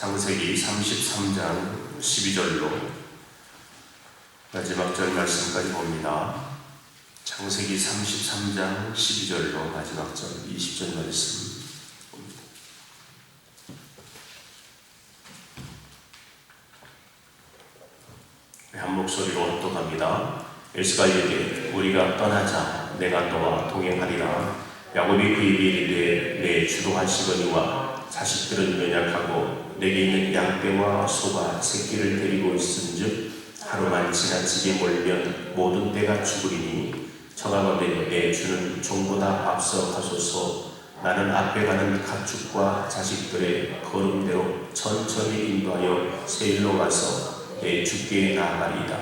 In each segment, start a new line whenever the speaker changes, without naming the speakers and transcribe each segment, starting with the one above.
창세기 33장 12절로 마지막 절 말씀까지 봅니다. 창세기 33장 12절로 마지막 절 20절 말씀 봅니다. 한 목소리로 합독합니다. 에서가 이르되 우리가 떠나자. 내가 너와 동행하리라. 야곱이 그에게 이르되 내 주도 하시거니와 자식들은 연약하고 내게 있는 양떼와 소가 새끼를 데리고 있은즉 하루만 지나치게 몰면 모든 떼가 죽으리니 청하건대 내 주는 종보다 앞서 가소서. 나는 앞에 가는 가축과 자식들의 걸음대로 천천히 인도하여 세일로 가서 내 주께 나아가리이다.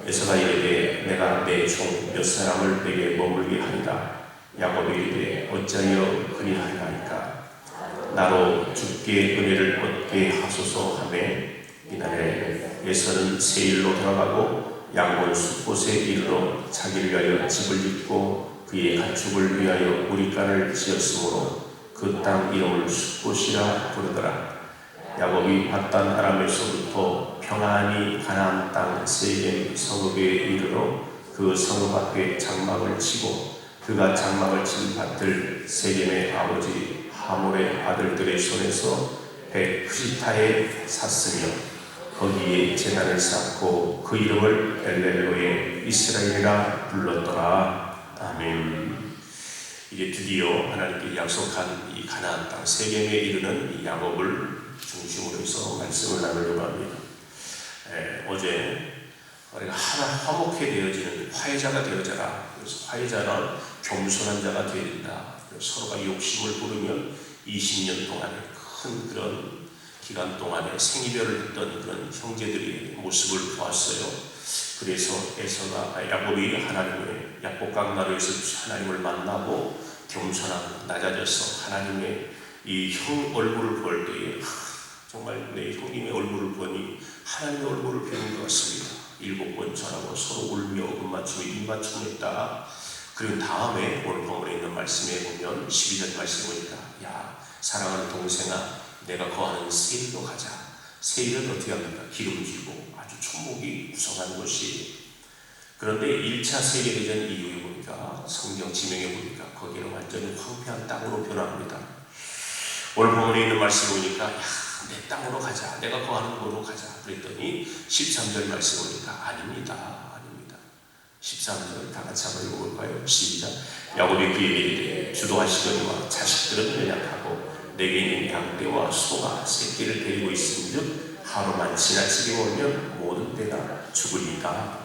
에서가 이르되 내가 내 종 몇 사람을 내게 머물게 하리라. 야곱이 이르되 어찌하여 그리하리이까. 나로 주께 은혜를 얻게 하소서 하매 이날에 에서는 세일로 돌아가고 양본 숲곳에 이르러 자기를 위하여 집을 짓고 그의 가축을 위하여 우리간을 지었으므로 그 땅 이름을 숲곳이라 부르더라. 야곱이 밧단 아람에서부터 평안히 가나안 땅 세겜 성읍에 이르러 그 성읍 앞에 장막을 치고 그가 장막을 친 밭을 세겜의 아버지 하몰의 아들들의 손에서 백프시타에 샀으며 거기에 제단을 쌓고 그 이름을 엘렐로에 이스라엘이라 불렀더라. 아멘. 이게 드디어 하나님께 약속한 이 가나안 땅 세겜에 이르는 이 야곱을 중심으로 해서 말씀을 나누려고 합니다. 어제 우리가 하나 화목해 되어지는 화해자가 되어져라. 그래서 화해자는 겸손한 자가 되어야 된다. 서로가 욕심을 부르면 20년 동안에 큰 그런 기간 동안에 생이별을 했던 그런 형제들의 모습을 보았어요. 그래서 에서가 야곱이 하나님의 야복강 나루에서 하나님을 만나고 겸손하고 낮아져서 하나님의 이 형 얼굴을 볼 때에 정말 내 형님의 얼굴을 보니 하나님의 얼굴을 보는 것 같습니다. 7번 전하고 서로 울며 어금맞추며 입맞춤했다. 그리고 다음에 오늘 본문에 있는 말씀에 보면 12절 말씀을 보니까 야 사랑하는 동생아 내가 거하는 세일로 가자. 세일은 어떻게 합니까? 기름지고 아주 천목이 구성한 곳이. 그런데 1차 세계대전 이후에 보니까 성경 지명에 보니까 거기는 완전히 황폐한 땅으로 변합니다. 오늘 본문에 있는 말씀을 보니까 야 내 땅으로 가자. 내가 거하는 곳으로 가자. 그랬더니 13절 말씀 보니까 아닙니다. 13절 다 같이 한번 읽어볼까요? 시작. 야곱이 그에게 이르되 주도하시거니와 자식들은 연약하고 내게 있는 양떼와 소가 새끼를 데리고 있은즉 하루만 지나치게 몰면 모든 떼가 죽으리이다.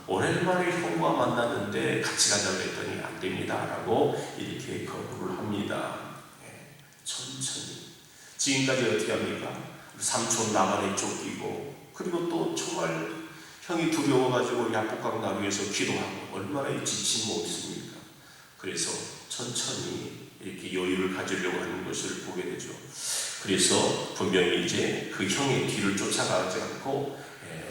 오랜만에 형과 만났는데 같이 가자고 했더니 안 됩니다 라고 이렇게 거부를 합니다. 천천히 지금까지 어떻게 합니까? 삼촌 나만에 쫓기고 그리고 또 정말 형이 두려워가지고 야복강 나루에서 기도하고 얼마나 지친 모습입니까? 그래서 천천히 이렇게 여유를 가지려고 하는 것을 보게 되죠. 그래서 분명히 이제 그 형의 뒤를 쫓아가지 않고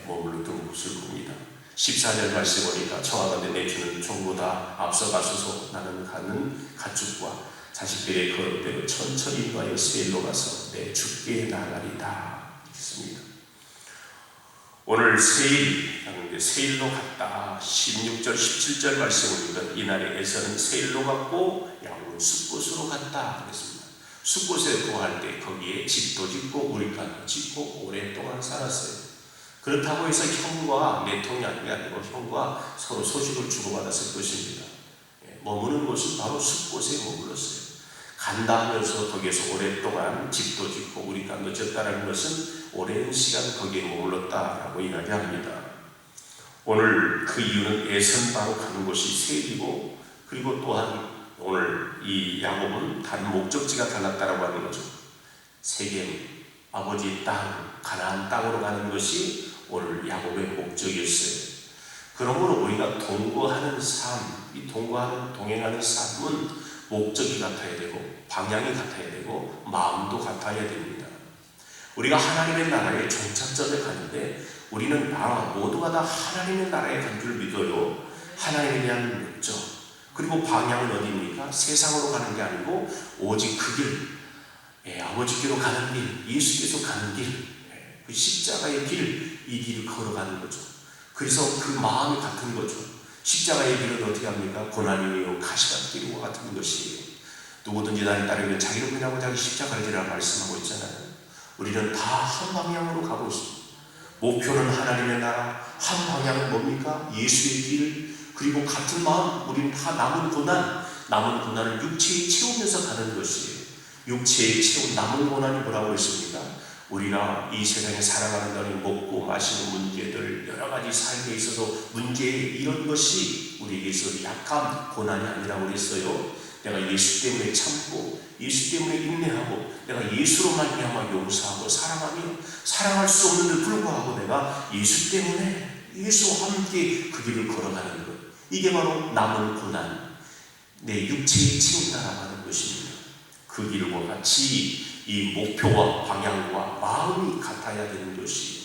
머물렀던 모습을 봅니다. 14절 말씀 보니까 청하건대 내 주는 종보다 앞서가소서. 나는 가는 가축과 자식들의 걸음대로 천천히 인도하여 세일로 가서 내 주께 나가리다. 있습니다. 오늘 세일로 갔다. 16절 17절 말씀을 보면 이날에 에서는 세일로 갔고 야곱은 숲곳으로 갔다 그랬습니다. 숲곳에 거할 때 거기에 집도 짓고 우리간도 짓고 오랫동안 살았어요. 그렇다고 해서 형과 내통이 아니고 형과 서로 소식을 주고받았을 것입니다. 머무는 곳은 바로 숲곳에 머물렀어요. 간다 하면서 거기에서 오랫동안 집도 짓고 우리간도 짓다라는 것은 오랜 시간 거기에 머물렀다라고 이야기합니다. 오늘 그 이유는 에선바로 가는 곳이 세일이고 그리고 또한 오늘 이 야곱은 다른 목적지가 달랐다라고 하는 거죠. 세겜 아버지 땅 가나안 땅으로 가는 것이 오늘 야곱의 목적이었어요. 그러므로 우리가 동행하는 삶은 목적이 같아야 되고 방향이 같아야 되고 마음도 같아야 됩니다. 우리가 하나님의 나라에 종착점에 가는데 우리는 모두가 다 하나님의 나라에 간 줄 믿어요. 하나님에 대한 목적 그리고 방향은 어디입니까? 세상으로 가는 게 아니고 오직 그 길 아버지께로 가는 길, 예수께서 가는 길, 그 십자가의 길, 이 길을 걸어가는 거죠. 그래서 그 마음이 같은 거죠. 십자가의 길은 어떻게 합니까? 고난이요 가시밭길과 같은 것이에요. 누구든지 나를 따르면 자기를 부인하고 자기 십자가를 지라 말씀하고 있잖아요. 우리는 다 한 방향으로 가고 있습니다. 목표는 하나님의 나라, 한 방향은 뭡니까? 예수의 길, 그리고 같은 마음, 우리는 다 남은 고난을 육체에 채우면서 가는 것이에요. 육체에 채운 남은 고난이 뭐라고 했습니까? 우리가 이 세상에 살아가는 먹고 마시는 문제들, 여러 가지 삶에 있어서 문제, 이런 것이 우리에게서 약한 고난이 아니라고 그랬어요. 내가 예수 때문에 참고, 예수 때문에 인내하고, 내가 예수로 말미암아 용서하고 사랑하며, 사랑할 수 없는데 불구하고 내가 예수 때문에 예수와 함께 그 길을 걸어가는 것, 이게 바로 남은 고난, 내 육체에 채운다라고 하는 것입니다. 그 길과 같이 이 목표와 방향과 마음이 같아야 되는 것이에요.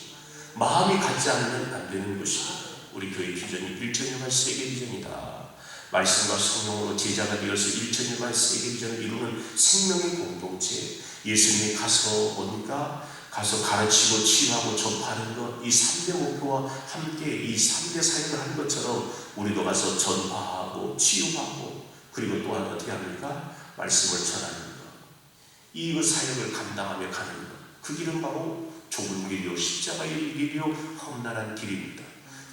마음이 같지 않으면 안 되는 것입니다. 우리 교회 비전이 1,000일만 세계 비전이다. 말씀과 성령으로 제자가 되어서 1,000일만 세계 비전을 이루는 생명의 공동체. 예수님이 가서 보니까 가서 가르치고 치유하고 전파하는 것, 이 3대 목표와 함께 이 3대 사역을 한 것처럼 우리도 가서 전파하고 치유하고, 그리고 또한 어떻게 합니까? 말씀을 전하는 것. 이 사역을 감당하며 가는 것. 그 길은 바로 좁은 길이요 십자가의 길이요 험난한 길입니다.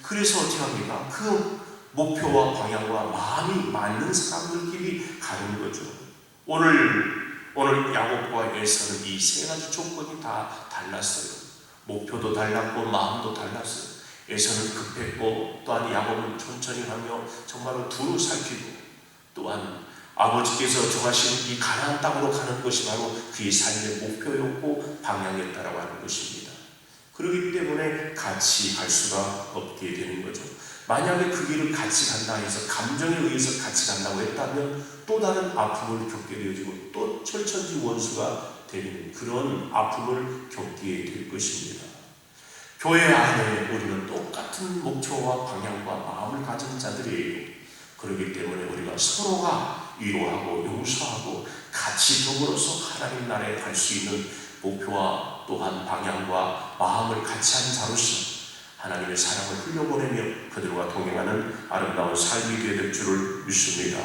그래서 어떻게 합니까? 그 목표와 방향과 마음이 맞는 사람들끼리 가는 거죠. 오늘 야곱과 에서는 이 세 가지 조건이 다 달랐어요. 목표도 달랐고 마음도 달랐어요. 에서는 급했고, 또한 야곱은 천천히 가며 정말로 두루 살피고, 또한 아버지께서 정하신 이 가나안 땅으로 가는 것이 바로 그의 삶의 목표였고 방향이었다라고 하는 것입니다. 그렇기 때문에 같이 갈 수가 없게 되는 거죠. 만약에 그 길을 같이 간다 해서 감정에 의해서 같이 간다고 했다면 또 다른 아픔을 겪게 되어지고 또 철천지 원수가 되는 그런 아픔을 겪게 될 것입니다. 교회 안에 우리는 똑같은 목표와 방향과 마음을 가진 자들이에요. 그렇기 때문에 우리가 서로가 위로하고 용서하고 같이 더불어서 하나님 나라에 갈 수 있는 목표와 또한 방향과 마음을 같이 한 자로서 하나님의 사랑을 흘려보내며 그들과 동행하는 아름다운 삶이 되어야 될 줄을 믿습니다.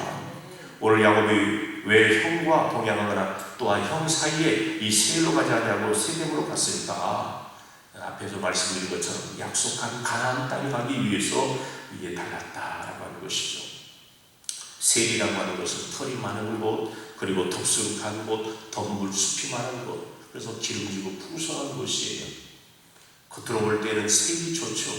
오늘 야곱이 왜 형과 동행하거나 또한 형 사이에 이 세일로 가지 않냐고 세겜으로 갔으니까, 앞에서 말씀드린 것처럼 약속한 가나안 땅에 가기 위해서 이게 달랐다라고 하는 것이죠. 세일이라고 하는 것은 털이 많은 곳, 그리고 덥수룩한 곳, 덤불 숲이 많은 곳, 그래서 기름지고 풍성한 곳이에요. 겉으로 볼 때는 세일이 좋죠.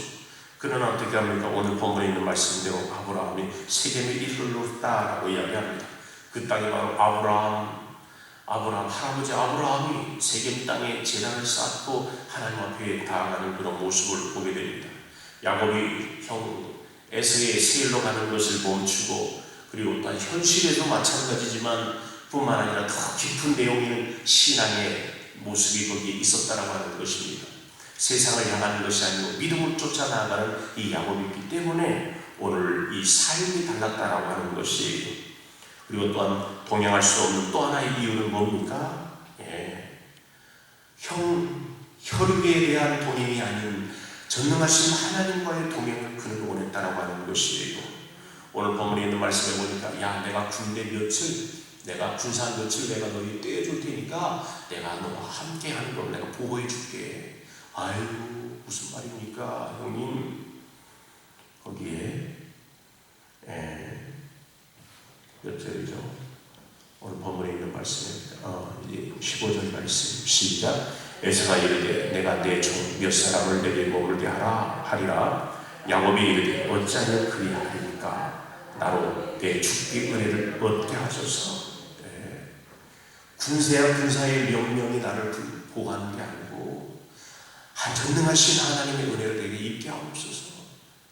그러나 어떻게 합니까? 오늘 본문에 있는 말씀대로 아브라함이 세겜에 이르렀다라고 이야기합니다. 그 땅이 바로 아브라함 할아버지 아브라함이 세겜 땅에 제단을 쌓고 하나님 앞에 나아가는 그런 모습을 보게 됩니다. 야곱이 형 에서의 세일로 가는 것을 멈추고, 그리고 또 현실에도 마찬가지지만 뿐만 아니라 더 깊은 내용의 신앙의 모습이 거기에 있었다라고 하는 것입니다. 세상을 향하는 것이 아니고 믿음을 쫓아 나아가는 이 야곱이기 때문에 오늘 이 삶이 달랐다라고 하는 것이에요. 그리고 또한 동행할 수 없는 또 하나의 이유는 뭡니까? 혈육에 대한 동행이 아닌 전능하신 하나님과의 동행을 그는 원했다라고 하는 것이에요. 오늘 본문에 있는 말씀에 보니까, 야, 내가 군대 며칠, 내가 군사 며칠 내가 너희 떼어줄 테니까 내가 너와 함께 하는 걸 내가 보호해 줄게. 아이고, 무슨 말입니까 형님? 거기에 몇 절이죠? 오늘 본문에 있는 말씀입니다. 15절 말씀 시작. 에서가 이르되 내가 내 종 몇 사람을 내게 머물게 하리라. 야곱이 이르되 어찌하여 그리하리까? 나로 내 죽기 은혜를 얻게 하소서. 군사의 명령이 나를 보호하는 게 아니고 전능하신 하나님의 은혜를 내게 입게 하옵소서.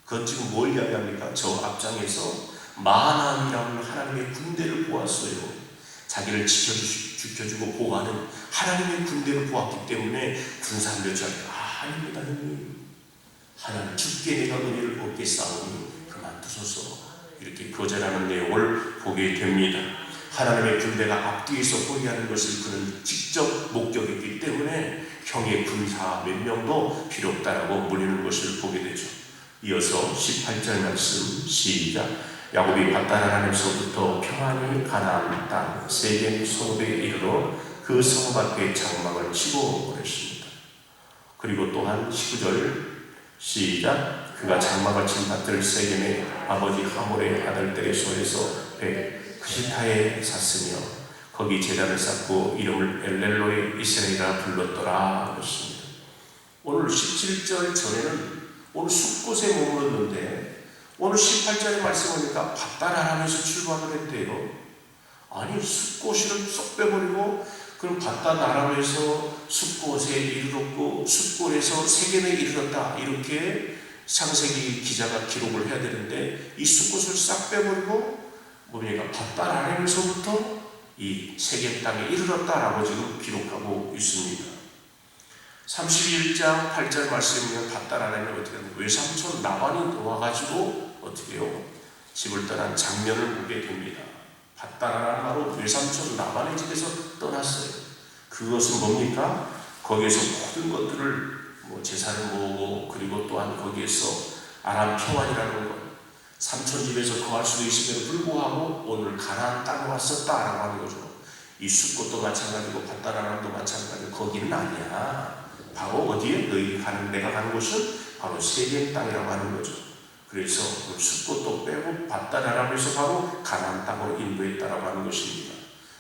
그것 지금 뭘 이야기합니까? 저 앞장에서 마하나임이라는 하나님의 군대를 보았어요. 자기를 지켜주고 보호하는 하나님의 군대를 보았기 때문에 군사묘절, 아닙니다 형님, 하나님 주께 내가 은혜를 얻겠사오니 그만두소서, 이렇게 거절하는 내용을 보게 됩니다. 하나님의 군대가 앞뒤에서 호위하는 것을 그는 직접 목격했기 때문에 형의 군사 몇 명도 필요 없다라고 물리는 것을 보게 되죠. 이어서 18절 말씀 시작. 야곱이 밧다라람에서부터 평안히 가나안 땅 세겜 성읍에 이르러 그 성 밖에 장막을 치고 보냈습니다. 그리고 또한 19절 시작. 그가 장막을 친 밭을 세겜의 아버지 하몰의 아들들의 소에서 백크시타에 샀으며 거기 제단을 쌓고 이름을 엘렐로의 이스라엘이라 불렀더라 그렇습니다. 오늘 17절 전에는 오늘 숲곳에 머물렀는데 오늘 18절의 말씀을 보니까 밧다라람에서 출발을 했대요. 아니 숲곳을 쏙 빼버리고 그럼 밧다라람에서 숲곳에 이르렀고 숲곳에서 세겜에 이르렀다 이렇게 창세기 기자가 기록을 해야 되는데 이 숲곳을 싹 빼버리고 뭡니까? 밧다라람에서부터 이 세겜 땅에 이르렀다라고 지금 기록하고 있습니다. 31장 8절 말씀이면 밧다라람이 어떻게 하면 외삼촌 라반이 와가지고 어떻게 해요? 집을 떠난 장면을 보게 됩니다. 밧다라람 바로 외삼촌 라반의 집에서 떠났어요. 그것은 뭡니까? 거기에서 모든 것들을 제사를 모으고 그리고 또한 거기에서 아람 평안이라는 것 삼촌 집에서 거할 수도 있음에도 불구하고 오늘 가나안 땅에 왔었다라고 하는 거죠. 이 숲곳도 마찬가지고 밧다라람도 마찬가지고 거기는 아니야. 바로 어디에? 너희 가는 내가 가는 곳은 바로 세겜 땅이라고 하는 거죠. 그래서 그 숲곳도 빼고 밧다라람에서 바로 가나안 땅으로 인도했다라고 하는 것입니다.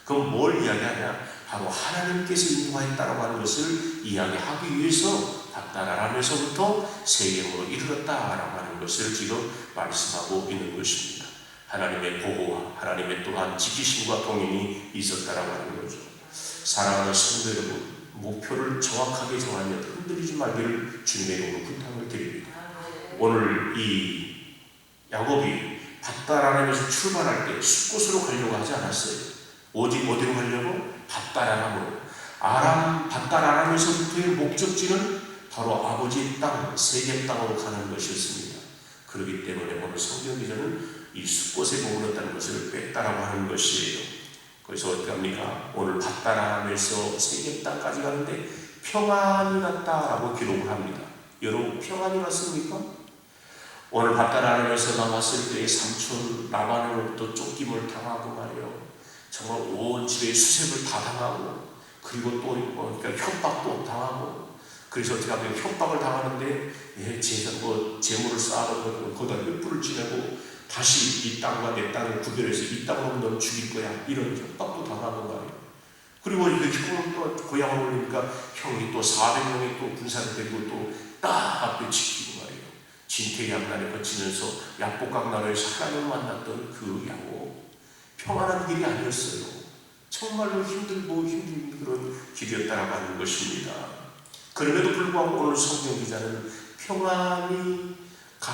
그럼 뭘 이야기하냐? 바로 하나님께서 인도하였다라고 하는 것을 이야기하기 위해서 밧다라람에서부터 세겜으로 이르렀다라고 하는 것을 지금 말씀하고 있는 것입니다. 하나님의 보호와 하나님의 또한 지키심과 동행이 있었다라고 하는 거죠. 사랑하는 성도 여러분, 목표를 정확하게 정하면 흔들리지 말기를 주님의 이름으로 부탁을 드립니다. 오늘 이 야곱이 밧다라람에서 출발할 때 숲곳으로 가려고 하지 않았어요. 어디로 가려고? 밧다라람으로. 밧다라람에서부터의 목적지는 바로 아버지의 땅, 세겜 땅으로 가는 것이었습니다. 그렇기 때문에 오늘 성경 기자는 이 숲곳에 머물렀다는 것을 뺐다라고 하는 것이에요. 그래서 어떻게 합니까? 오늘 밧다라람에서 세겜 땅까지 가는데 평안히 갔다라고 기록을 합니다. 여러분 평안히 갔습니까? 오늘 밧다라람에서 나왔을 때 삼촌 라반으로부터 쫓김을 당하고 말이에요. 정말 온 집에 수색을 다 당하고 그리고 또 그러니까 협박도 당하고 그래서 어떻게 하면 협박을 당하는데 재물을 쌓아놓고 거기다 횃불을 지내고 다시 이 땅과 내 땅을 구별해서 이 땅으로 넌 죽일 거야 이런 협박도 당하고 말이에요. 그리고 이렇게 형을 또 고향을 올리니까 형이 또 400명의 또 군사를 데리고 또 딱 앞에 지키고 말이에요. 진퇴양난에 거치면서 약복강 나라에서 하나님을 만났던 그 야곱 평안한 길이 아니었어요. 정말로 힘들고 힘든 그런 길이었다라고 하는 것입니다. 그럼에도 불구하고 오늘 성경 기자는 평안히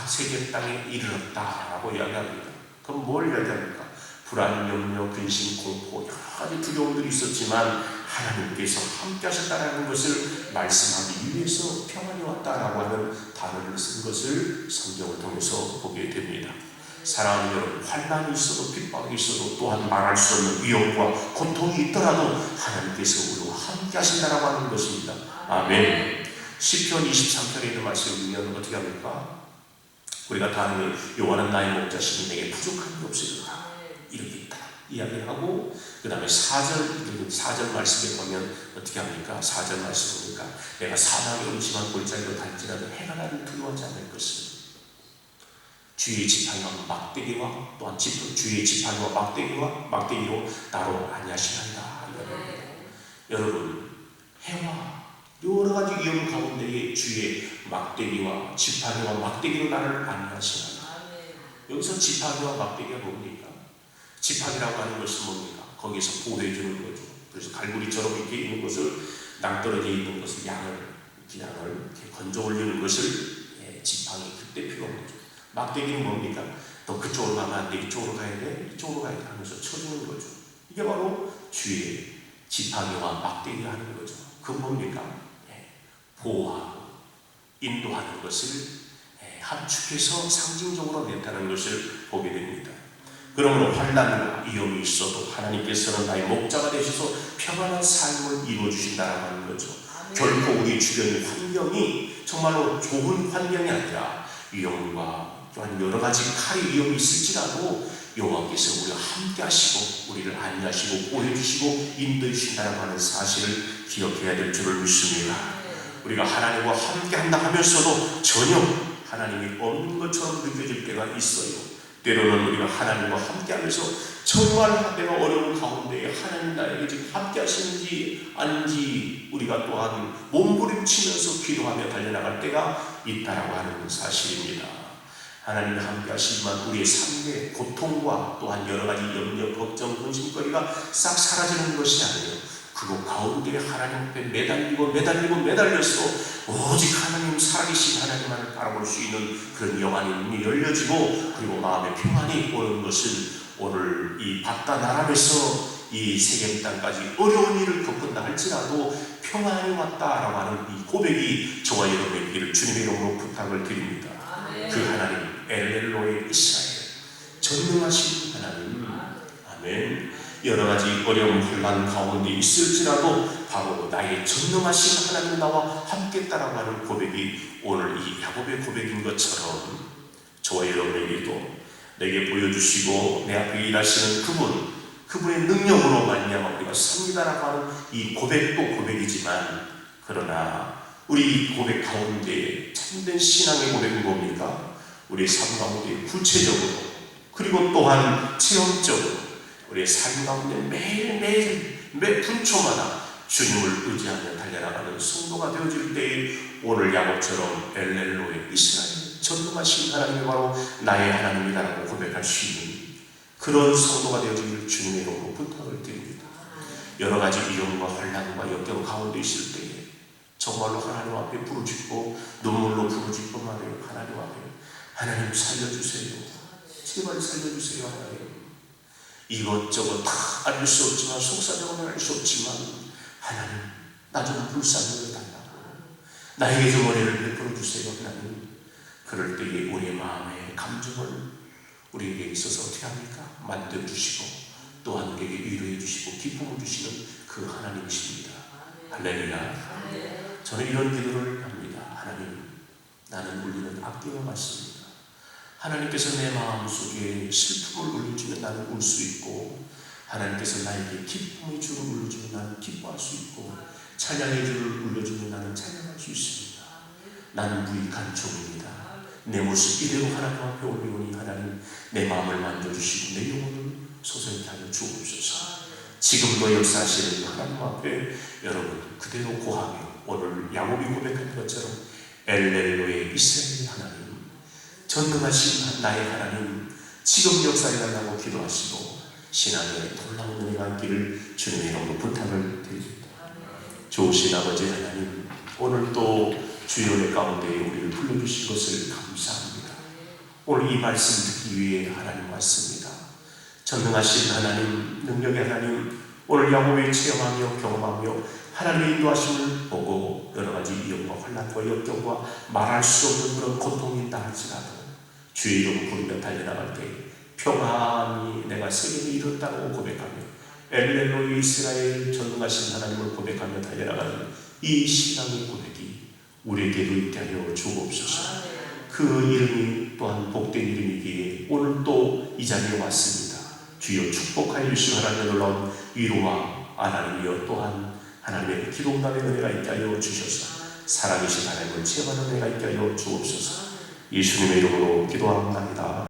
세겜 땅에 이르렀다라고 이야기합니다. 그럼 뭘 이야기합니까? 불안, 염려, 근심, 공포 여러 가지 두려움들이 있었지만 하나님께서 함께 하셨다라는 것을 말씀하기 위해서 평안히 왔다라고 하는 단어를 쓴 것을 성경을 통해서 보게 됩니다. 사랑하는 여러분, 환난이 있어도 핍박이 있어도 또한 말할 수 없는 위협과 고통이 있더라도 하나님께서 우리와 함께 하신다라고 하는 것입니다. 아멘. 시편 23편에 있는 말씀을 보면 어떻게 합니까? 우리가 다 아는 여호와는 나의 목자시니 내게 부족한 게 없으리로다 이렇게 딱 이야기하고 그 다음에 4절 말씀에 보면 어떻게 합니까? 4절 말씀 보니까 내가 사막의 음침한 골짜기로 갈지라도 해가 나를 두려워하지 않을 것을 주의 지팡이와 막대기와 또한 주의 지팡이와 막대기로 나로 안위하시나이다. 여러분 해와 여러 가지 위험 가운데에 주의 막대기와 지팡이와 막대기로 나를 안위하시나이다. 여기서 지팡이와 막대기가 뭡니까? 지팡이라고 하는 것은 뭡니까? 거기서 보호해 주는 거죠. 그래서 갈고리처럼 이렇게 있는 것을 낭떠러져 있는 것을 양을 이렇게 건져 올리는 것을 지팡이 그때 필요한 거죠. 막대기는 뭡니까? 너 그쪽으로 가면 안 돼, 이쪽으로 가야 돼, 이쪽으로 가야 돼 하면서 쳐주는 거죠. 이게 바로 주의 지팡이와 막대기가 하는 거죠. 그건 뭡니까? 보호하고 인도하는 것을 함축해서 상징적으로 냈다는 것을 보게 됩니다. 그러므로 환난과 위험이 있어도 하나님께서는 나의 목자가 되셔서 평안한 삶을 이루어주신다라고 하는 거죠. 결코 우리 주변의 환경이 정말로 좋은 환경이 아니라 위험과 또한 여러 가지 칼의 위험이 있을지라도 여호와께서 우리와 함께 하시고 우리를 안위하시고 보호해주시고 인도해 주신다라고 하는 사실을 기억해야 될 줄을 믿습니다. 우리가 하나님과 함께 한다 하면서도 전혀 하나님이 없는 것처럼 느껴질 때가 있어요. 때로는 우리가 하나님과 함께 하면서 정말 내가 어려운 가운데 하나님 나에게 지금 함께 하시는지 아닌지 우리가 또한 몸부림치면서 기도하며 달려나갈 때가 있다라고 하는 사실입니다. 하나님이 함께 하시지만 우리의 삶의 고통과 또한 여러 가지 염려, 걱정, 근심거리가 싹 사라지는 것이 아니에요. 그곳 가운데 하나님 앞에 매달려서 오직 하나님 살아계신 하나님만을 바라볼 수 있는 그런 영안의 눈이 열려지고 그리고 마음의 평안이 오는 것은 오늘 이 바다 나람에서 이 세겜 땅까지 어려운 일을 겪은다 할지라도 평안이 왔다라고 하는 이 고백이 저와 여러분에게 주님의 이름으로 부탁을 드립니다. 그 하나님 엘렐로의 이스라엘 전능하신 하나님 아멘. 여러 가지 어려움 혼란 가운데 있을지라도 바로 나의 전능하신 하나님 나와 함께했다라고 하는 고백이 오늘 이 야곱의 고백인 것처럼 저와 여러분에게도 내게 보여주시고 내 앞에 일하시는 그분의 능력으로 말미암아 우리가 삽니다라고 하는 이 고백도 고백이지만 그러나 우리 이 고백 가운데 참된 신앙의 고백은 뭡니까? 우리의 삶 가운데 구체적으로 그리고 또한 체험적으로 우리의 삶 가운데 매일매일 매 분초마다 주님을 의지하며 달려나가는 성도가 되어질 때에 오늘 야곱처럼 엘렐로의 이스라엘 전능하신 하나님이 바로 나의 하나님이라고 고백할 수 있는 그런 성도가 되어질 주님의 이름으로 부탁을 드립니다. 여러 가지 위험과 환난과 역경 가운데 있을 때에 정말로 하나님 앞에 부르짖고 눈물로 부르짖고 말해요. 하나님 앞에 하나님 살려주세요. 제발 살려주세요. 하나님 이것저것 다 알 수 없지만 속사정은 알 수 없지만 하나님 나 좀 불쌍히 여겨달라고 나에게 좀 은혜를 베풀어 주세요. 하나님 그럴 때에 우리의 마음의 감정을 우리에게 있어서 어떻게 합니까? 만들어주시고 또한 우리에게 위로해 주시고 기쁨을 주시는 그 하나님이십니다. 할렐루야. 저는 이런 기도를 합니다. 하나님 나는 울리는 악기와 같습니다. 하나님께서 내 마음속에 슬픔을 울려주면 나는 울 수 있고 하나님께서 나에게 기쁨의 줄을 울려주면 나는 기뻐할 수 있고 찬양의 줄을 울려주면 나는 찬양할 수 있습니다. 나는 무익한 종입니다. 내 모습 이대로 하나님 앞에 올리오니 하나님 내 마음을 만져주시고 내 영혼을 소생케 하여 주옵소서. 지금도 역사하시는 하나님 앞에 여러분 그대로 고하며 오늘 야곱이 고백한 것처럼 엘렐로의 이스라엘의 하나님 전능하신 나의 하나님 지금 역사해 달라고 기도하시고 신앙의 놀라운 은혜가 있기를 주님의 이름으로 부탁을 드립니다. 좋으신 아버지 하나님 오늘 또 주연의 가운데 우리를 불러주신 것을 감사합니다. 오늘 이 말씀 듣기 위해 하나님 왔습니다. 전능하신 하나님 능력의 하나님 오늘 야곱이 체험하며 경험하며 하나님의 인도하심을 보고 여러 가지 위험과 환난과 역경과 말할 수 없는 그런 고통이 있다 할지라도 주의 이름 부르며 달려나갈 때 평안히 내가 세계에 이뤘다고 고백하며 엘렐로이 이스라엘 전능하신 하나님을 고백하며 달려나가는 이 신앙의 고백이 우리에게도 있게 하여 주옵소서. 그 이름이 또한 복된 이름이기에 오늘 또 이 자리에 왔습니다. 주여 축복하여 주시고 하나님의 놀라운 위로와 하나님이여 또한 하나님의 기도응답의 은혜가 있게 하여 주셔서 살아계신 하나님을 체험하는 은혜가 있게 하여 주옵소서. 예수님의 이름으로 기도합니다.